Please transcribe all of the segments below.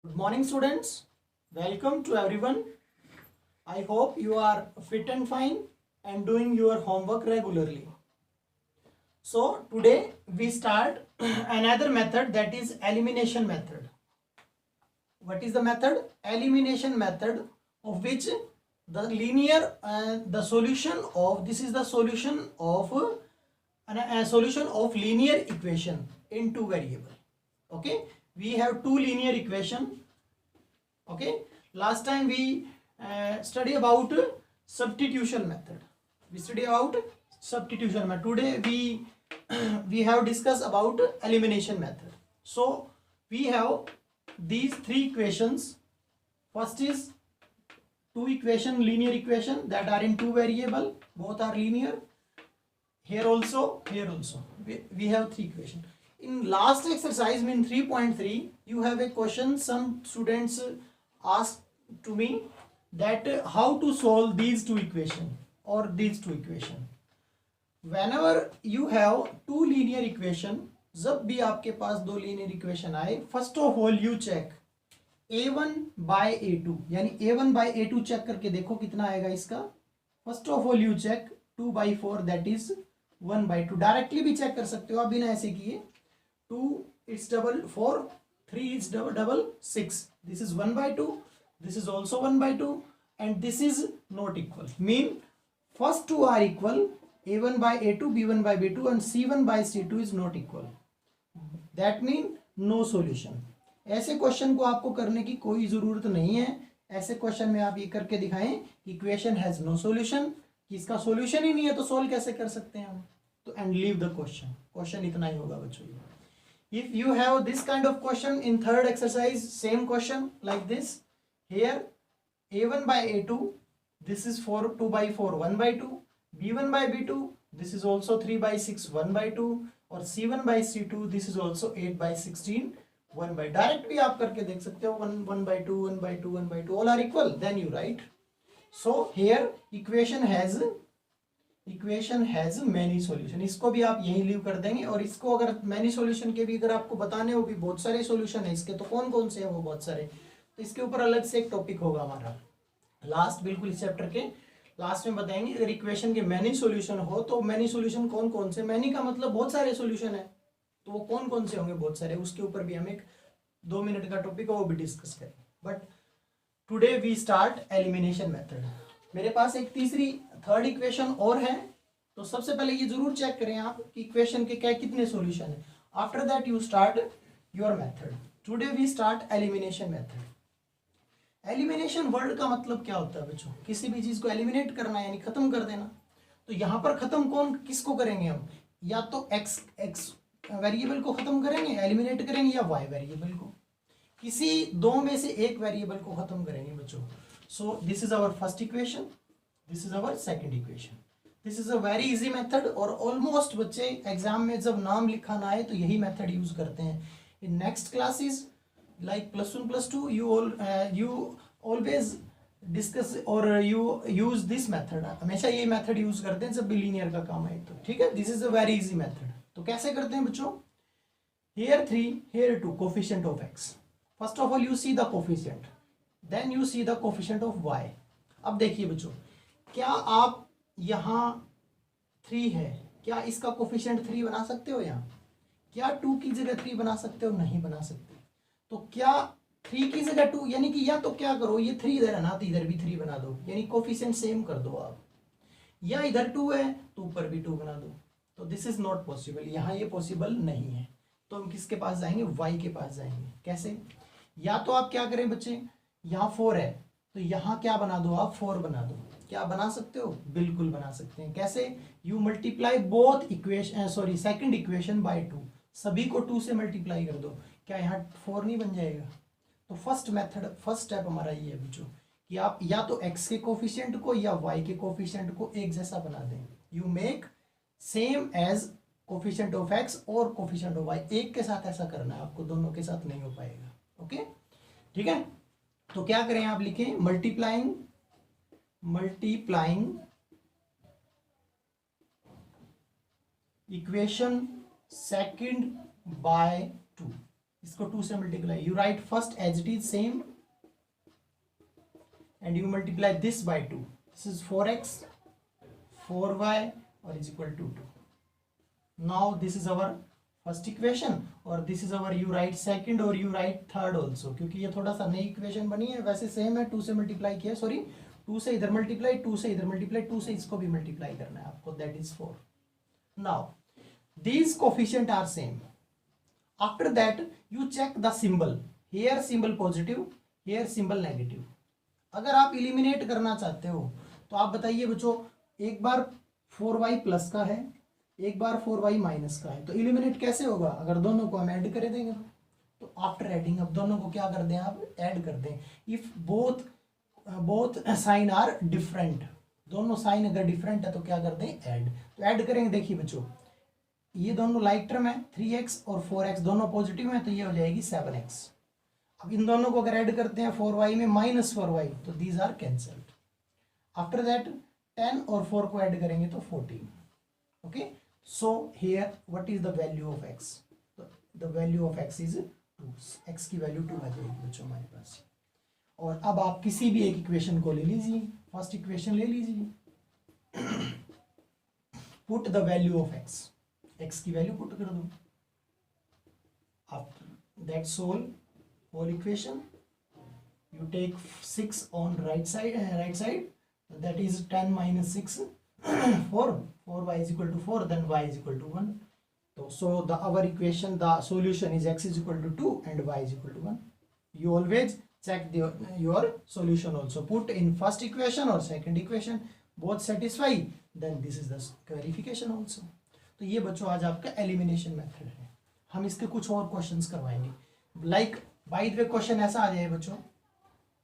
Good morning, students. Welcome to everyone. I hope you are fit and fine and doing your homework regularly. So today we start another method, that is elimination method. What is the method? Elimination method, of which the linear the solution of this is the solution of a solution of linear equation in two variable. Okay, we have two linear equation. Okay, last time we study about substitution method. We study about substitution method. Today we we have discussed about elimination method. So we have these three equations. First is two equation, linear equation, that are in two variable, both are linear. Here also we have three equation. In last exercise, in 3.3, you have a question. Some students asked to me that how to solve these two equation or these two equation. Whenever you have two linear equation, जब भी आपके पास दो linear equation आए, first of all you check a1 by a2, यानी a1 by a2 check करके देखो कितना आएगा इसका. First of all you check 2 by 4, that is 1 by 2. Directly भी चेक कर सकते हो आप बिना ऐसे किए. 2 is double 4, 3 is double 6. This is 1 by 2. This is also 1 by 2, and this is not equal. Mean first two are equal. A1 by A2, B1 by B2, and C1 by C2 is not equal. That mean no solution. ऐसे question को आपको करने की कोई जरूरत नहीं है. ऐसे क्वेश्चन में आप ये करके दिखाएं इक्वेशन हैज नो सॉल्यूशन, कि इसका सॉल्यूशन ही नहीं है तो सोल्व कैसे कर सकते हैं हम. तो and leave the question. Question इतना ही होगा बच्चों. If you have this kind of question in third exercise, same question like this. Here a1 by a2, this is 2 by 4, 1 by 2. b1 by b2, this is also 3 by 6, 1 by 2. और c1 by c2, this is also 8 by 16, 1 by. Direct भी आप करके देख सकते हो. 1 by 2, 1 by 2, 1 by 2, all are equal. Then you write. So here equation has many solution. इसको भी आप यही लीव कर देंगे. और इसको अगर many solution के भी अगर आपको बताने हो, भी बहुत सारे solution है इसके, तो कौन कौन से हैं वो बहुत सारे, तो इसके ऊपर अलग से एक टॉपिक होगा हमारा. लास्ट बिल्कुल इस चैप्टर के लास्ट में बताएंगे. अगर इक्वेशन के मैनी सॉल्यूशन हो तो मैनी सॉल्यूशन कौन कौन से. मैनी का मतलब बहुत सारे सॉल्यूशन है, तो वो कौन कौन से होंगे बहुत सारे, उसके ऊपर भी हम एक 2 मिनट का टॉपिक है वो भी डिस्कस करें. But today we start elimination method. मेरे पास एक थर्ड इक्वेशन और है, तो सबसे पहले ये जरूर चेक करें आप कि इक्वेशन के क्या कितने सॉल्यूशन है. After that you start your method. Today we start elimination method. Elimination word का मतलब क्या होता है बच्चों? किसी भी चीज को एलिमिनेट करना यानी खत्म कर देना. तो यहाँ पर खत्म किसको करेंगे हम? या तो एक्स वेरिएबल को खत्म करेंगे, एलिमिनेट करेंगे, या वाई वेरिएबल को. किसी दो में से एक वेरिएबल को खत्म करेंगे बच्चों. So this is our first equation, this is our second equation. This is a very easy method. और ऑलमोस्ट बच्चे एग्जाम में जब नाम लिखा ना आए तो यही मेथड यूज करते हैं. In next classes like +1 +2 you always discuss or you use this method. हमेशा ये मेथड यूज करते हैं जब भी लीनियर का काम है. तो ठीक है, this is a very easy method. तो कैसे करते हैं बच्चों? here 3, here 2, coefficient of x. first of all you see the coefficient, then you see the coefficient of y. अब देखिए बच्चों, क्या आप यहाँ 3 है, क्या इसका कोफिशिएंट 3 बना सकते हो? यहाँ क्या 2 की जगह 3 बना सकते हो? नहीं बना सकते. तो क्या 3 की जगह 2, यानी कि या तो क्या करो, ये 3 इधर है ना, तो इधर भी 3 बना दो, यानी कोफिशिएंट सेम कर दो आप. या इधर 2 है तो ऊपर भी 2 बना दो. तो दिस इज नॉट पॉसिबल. यहाँ ये पॉसिबल नहीं है. तो हम किसके पास जाएंगे? y के पास जाएंगे. कैसे? या तो आप क्या करें बच्चे, यहाँ 4 है तो यहाँ क्या बना दो आप? 4 बना दो. क्या बना सकते हो? बिल्कुल बना सकते हैं. कैसे? You multiply both equation second equation by 2. सभी को 2 से मल्टीप्लाई कर दो. क्या यहाँ 4 नहीं बन जाएगा? तो फर्स्ट स्टेप हमारा ये है बच्चों कि आप या तो x के कोफिशिएंट को या y के कोफिशिएंट को एक जैसा बना दें. You make same as coefficient of x और कोफिशिएंट ऑफ y. एक के साथ ऐसा करना है आपको, दोनों के साथ नहीं हो पाएगा. ओके, ठीक है. तो क्या करें, आप लिखें मल्टीप्लाइंग इक्वेशन सेकंड बाय 2. इसको 2 से multiply, you write first as it is same and you multiply this by 2, this is 4x 4y और is equal to 2. Now this is our first equation और this is our, you write second और you write third also, क्योंकि ये थोड़ा सा नई equation बनी है, वैसे सेम है, 2 से मल्टीप्लाई किया, सॉरी 2 से इधर मल्टीप्लाई, 2 से इधर मल्टीप्लाई, 2 से इसको भी मल्टीप्लाई करना है आपको, that is 4. Now these coefficient are same. After that you check the symbol, here symbol positive, here symbol negative. अगर आप इलिमिनेट करना चाहते हो तो आप बताइए बच्चों, एक बार 4y प्लस का है, एक बार 4y माइनस का है, तो इलिमिनेट कैसे होगा? अगर दोनों को हम ऐड कर देंगे तो आफ्टर एडिंग, अब दोनों को क्या कर दें आप, ऐड कर दें. If both sign are different, दोनों साइन अगर डिफरेंट है तो क्या कर दें, ऐड. तो ऐड करेंगे, देखिए बच्चों ये दोनों लाइक टर्म है, 3x और 4x दोनों पॉजिटिव हैं, तो ये हो जाएगी 7x. अब इन दोनों को अगर ऐड करते हैं 4y में माइनस 4y, तो these are cancelled. After that 10 और 4 को ऐड करेंगे तो 14. Okay, so here what is the value of x? The value of x is 2. x की वैल्यू 2 आ जाएगी बच्चों हमारे पास. और अब आप किसी भी एक इक्वेशन को ले लीजिए, फर्स्ट इक्वेशन ले लीजिए, put the value of x, x की वैल्यू पुट कर दो. After that solve whole equation, you take 6 on right side, that is 10 minus 6 4y is equal to 4, then y is equal to 1. So our equation, the solution is x is equal to 2 and y is equal to 1. You always check your solution also, put in first equation or second equation, both satisfy, then this is the clarification also. तो ये बच्चों आज आपका elimination method है. हम इसके कुछ और क्वेश्चंस करवाएंगे. Like by the way question ऐसा आ जाए बच्चों,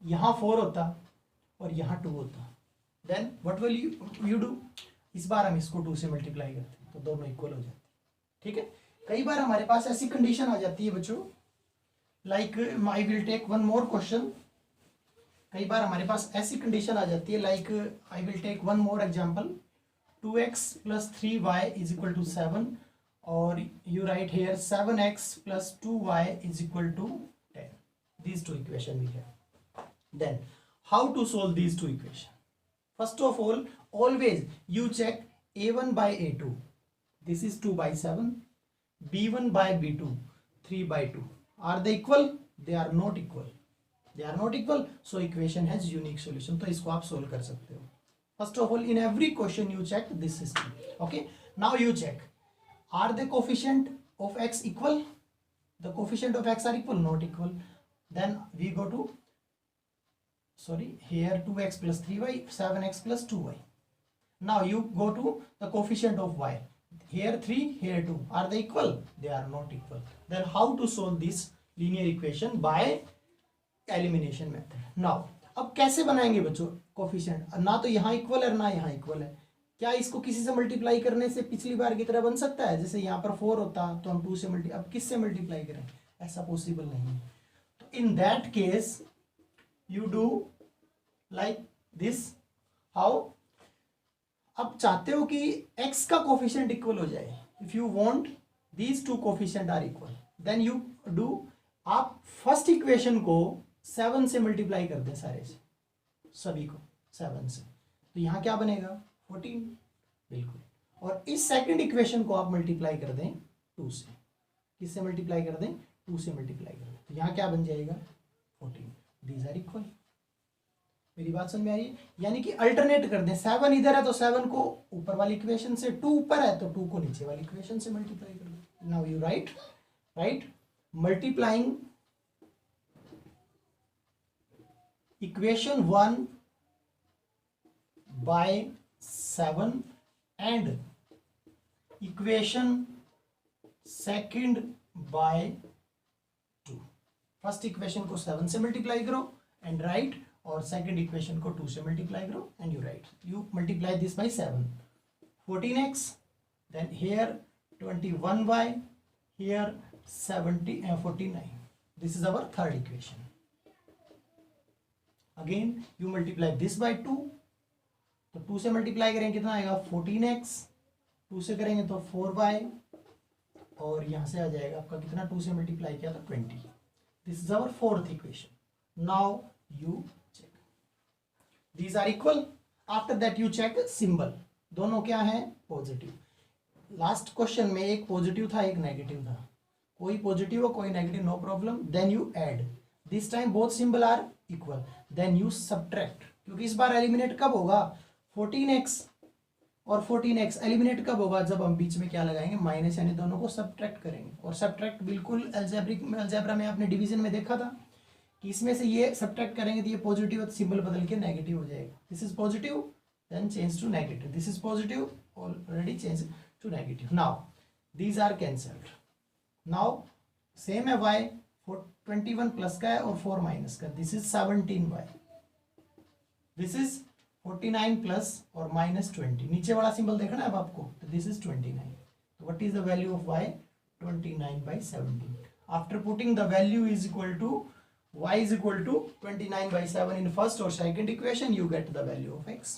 यहाँ 4 होता और यहाँ 2 होता, then what will you do? इस बार हम इसको 2 से मल्टीप्लाई करते हैं तो दोनों इक्वल हो जाते हैं. ठीक है, कई बार हमारे पास ऐसी कंडीशन आ जाती है बच्चों, like I will take one more question. कई बार हमारे पास ऐसी कंडीशन आ जाती है, like I will take one more example, 2x plus 3y is equal to 7, or you write here 7x plus 2y is equal to 10. These two equations we have. Then how to solve these two equations? First of all, always you check a1 by a2, this is 2 by 7, b1 by b2, 3 by 2. Are they equal? They are not equal. They are not equal, so equation has unique solution. तो इसको आप solve कर सकते हो. First of all, in every question you check this system. Okay, now you check, are the coefficient of x equal? The coefficient of x are equal? Not equal. Then we go to, sorry, here 2x plus 3y, 7x plus 2y. Now you go to the coefficient of y, here 3, here 2. Are they equal? They are not equal. Then how to solve this linear equation? By elimination method. Now अब कैसे बनाएंगे बच्चों coefficient? ना तो यहाँ equal है ना यहाँ इक्वल है. क्या इसको किसी से मल्टीप्लाई करने से पिछली बार की तरह बन सकता है? जैसे यहाँ पर 4 होता तो हम 2 से अब किससे मल्टीप्लाई करें? ऐसा पॉसिबल नहीं है. तो in that case you do like this. How? अब चाहते हो कि x का कोफिशिएंट इक्वल हो जाए. If you want these two coefficient are equal, then you do, आप फर्स्ट इक्वेशन को 7 से मल्टीप्लाई कर दें, सारे से, सभी को 7 से, तो यहाँ क्या बनेगा? 14. बिल्कुल. और इस सेकंड इक्वेशन को आप मल्टीप्लाई कर दें 2 से. किससे मल्टीप्लाई कर दें? 2 से मल्टीप्लाई कर दें, तो यहाँ क्या बन जाएगा? 14. These are equal. मेरी बात समझ में आ रही है? यानी कि अल्टरनेट कर दें, 7 इधर है तो 7 को ऊपर वाली इक्वेशन से, 2 ऊपर है तो 2 को नीचे वाली इक्वेशन से मल्टीप्लाई कर दें. Now you write multiplying equation 1 by 7 and equation second by 2. First equation को 7 से मल्टीप्लाई करो एंड राइट, और सेकंड इक्वेशन को 2 से मल्टीप्लाई करो and you write. You multiply this by 7, 14x, then here 21y, here 49. This is our third equation. Again you multiply this by 2, तो 2 से multiply करेंगे कितना आएगा? 14x, 2 से करेंगे तो 4y, और यहाँ से आ जाएगा आपका कितना, 2 से मल्टीप्लाई किया था 20। This is our fourth equation. Now you check these are equal. After that you check symbol, दोनों क्या है, पॉजिटिव। लास्ट क्वेश्चन में एक पॉजिटिव था एक नेगेटिव था, कोई पॉजिटिव और कोई negative, no problem. Then you add, this time both symbol are equal. Then you subtract, क्योंकि इस बार एलिमिनेट कब होगा, 14x और 14x एलिमिनेट कब होगा, जब हम बीच में क्या लगाएंगे, माइनस, यानी दोनों को सब्ट्रैक्ट करेंगे। और सब्ट्रैक्ट बिल्कुल अलजेब्रा में आपने डिवीजन में देखा था कि इसमें से ये सब्ट्रैक्ट करेंगे तो ये पॉजिटिव, सिंबल बदल के नेगेटिव हो जाएगा। This is positive then change to negative, this is positive already change to negative. Now these are cancelled. Now same है y, 21 प्लस का है और 4 माइनस का, this is 17y। This is 49 plus और माइनस 20, नीचे वाला सिंबल देखना है अब आपको, तो दिस इज 29। तो what is the value of y, 29/17। After putting the value is equal to y is equal to 29/7 in first और second equation, you get the value of x।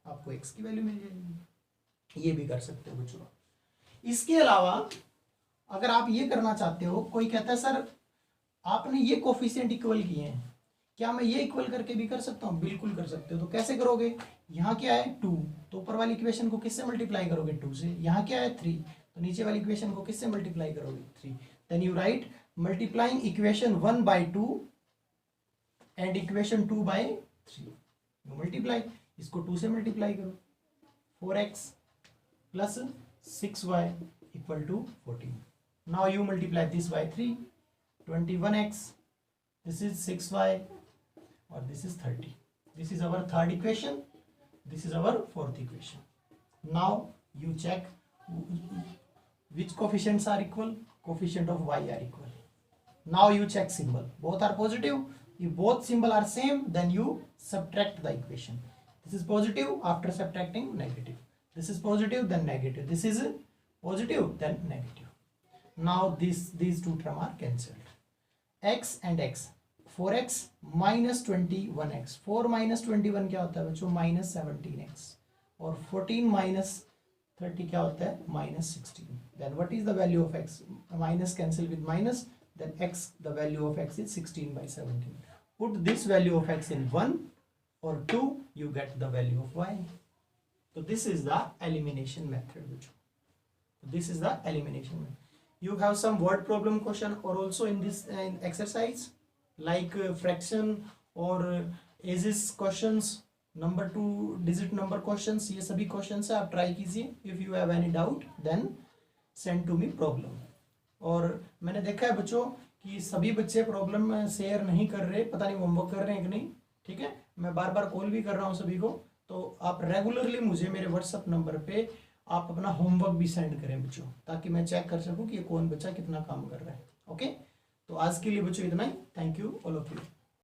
आपको x की value मिल जाएगी। ये भी कर सकते हो बच्चों। इसके अलावा अगर आप ये करना चाहते हो, कोई कहता है सर आपने ये कोफिशिएंट इक्वल किए हैं, क्या मैं ये इक्वल करके भी कर सकता हूँ? बिल्कुल कर सकते हो। तो कैसे करोगे, यहाँ क्या है 2, तो ऊपर वाली इक्वेशन को किससे मल्टीप्लाई करोगे, 2 से। यहाँ क्या है 3, तो नीचे वाली इक्वेशन को किससे मल्टीप्लाई करोगे, 3। Then you write multiplying equation 1/2 and equation 2/3, you multiply, इसको 2 से मल्टीप्लाई करो, 4x plus 6y equal to 14। Now you multiply this by 3, 21x, this is 6y और this is 30। This is our third equation, this is our fourth equation. Now you check which coefficients are equal, coefficient of y are equal. Now you check symbol, both are positive. If both symbol are same, then you subtract the equation. This is positive, after subtracting negative. This is positive, then negative. This is positive, then negative. Now these two terms are cancelled. X and x, 4x minus 21x, 4 minus 21 क्या होता है बच्चों, minus 17x, और 14 minus 30 क्या होता है, minus 16. Then what is the value of x? Minus cancel with minus, then x, the value of x is 16/17. Put this value of x in 1 or 2, you get the value of y. So this is the elimination method. This is the elimination method. You have some word problem question or also in this exercise like fraction or ages questions, number 2 digit number questions, ये सभी questions है, आप try कीजिए। If you have any doubt then send to me problem. और मैंने देखा है बच्चों कि सभी बच्चे प्रॉब्लम शेयर नहीं कर रहे, पता नहीं होमवर्क कर रहे हैं कि नहीं, ठीक है। मैं बार बार कॉल भी कर रहा हूँ सभी को, तो आप रेगुलरली मुझे मेरे व्हाट्सअप नंबर पे आप अपना होमवर्क भी सेंड करें बच्चों, ताकि मैं चेक कर सकूँ कि ये कौन बच्चा कितना काम कर रहा है। ओके, तो आज के लिए बच्चों इतना ही। Thank you all of you.